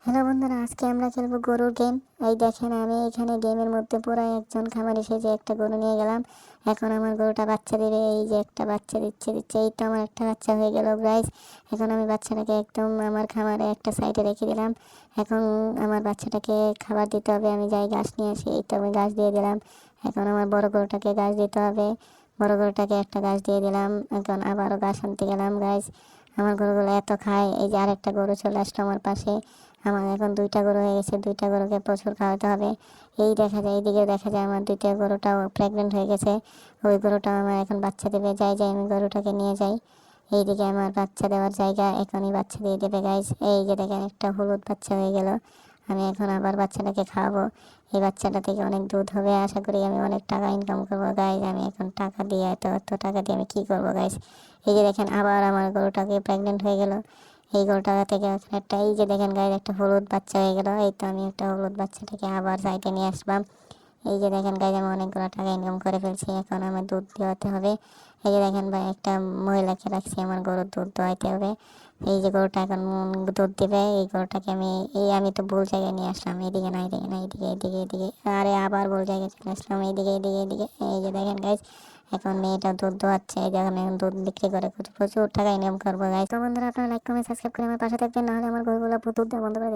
Hello বন্ধুরা, আজকে আমরা খেলবো গরুর গেম। এই দেখেন, আমি এখানে গেমের মধ্যে পুরো একজন খামার এসেছে, একটা গরু নিয়ে গেলাম। এখন আমার গরুটা বাচ্চা দেবে। এই যে একটা বাচ্চা দিচ্ছে। এই তো আমার একটা বাচ্চা হয়ে গেল গাইস। এখন আমি বাচ্চাটাকে একদম আমার খামারে একটা সাইডে রেখে দিলাম। এখন আমার বাচ্চাটাকে খাবার দিতে হবে। আমি যাই ঘাস নিয়ে আসি। এই তো আমি ঘাস দিয়ে দিলাম। এখন আমার বড় গরুটাকে ঘাস দিতে হবে। বড় গরুটাকে একটা ঘাস দিয়ে দিলাম। এখন আবারও ঘাস আনতে গেলাম গাইস। আমার গরুগুলো এত খায়। এই যে আরেকটা গরু চলে আসলো আমার পাশে। আমার এখন দুইটা গরু হয়ে গেছে, দুইটা গরুকে প্রচুর খাওয়াতে হবে। এই দেখা যায়, এইদিকে দেখা যায় আমার দ্বিতীয় গরুটাও প্রেগনেন্ট হয়ে গেছে। ওই গরুটাও আমার এখন বাচ্চা দেবে। যাই আমি গরুটাকে নিয়ে যাই। এইদিকে আমার বাচ্চা দেওয়ার জায়গা, এখনই বাচ্চা দিয়ে দেবে গাইস। এই যে দেখেন, একটা হলুদ বাচ্চা হয়ে গেল। আমি এখন আবার বাচ্চাটাকে খাওয়াবো। এই বাচ্চাটা থেকে অনেক দুধ হবে, আশা করি আমি অনেক টাকা ইনকাম করবো গাইস। আমি এখন টাকা দিয়ে এত টাকা দিয়ে আমি কী করবো গাইস। এই যে দেখেন, আবার আমার গরুটাকে প্রেগনেন্ট হয়ে গেল। এই গরুটা থেকে এখন একটা, এই যে দেখেন গাইস, একটা হলুদ বাচ্চা হয়ে গেল। এই তো আমি একটা হলুদ বাচ্চাটাকে আবার সাইডে নিয়ে আসলাম। এই যে দেখেন গাইস, আমি অনেকগুলো টাকা ইনকাম করে ফেলছি। এখন আমার দুধ দেওয়াতে হবে। এই যে দেখেন ভাই, একটা মহিলাকে রাখছি, আমার গরুর দুধ দোয়াইতে হবে। এই যে গরুটা এখন দুধ দিবে। এই গরুটাকে আমি তো ভুল জায়গায় নিয়ে আসলাম। এইদিকে না, এইদিকে না, এইদিকে। আরে আবার ভুল জায়গায় চলে আসলাম। এইদিকে। এই যে দেখেন গাইস, এখন মেয়েটা দুধ দোয়াচ্ছে। এই দেখেন, এখন দুধ বিক্রি করে প্রচুর টাকা ইনকাম করবো গাইস। তো বন্ধুরা, আপনারা লাইক কমেন্ট সাবস্ক্রাইব করে আমার পাশে থাকবেন, নাহলে আমার গরুগুলো দুধ দেওয়া বন্ধ করে দেবে।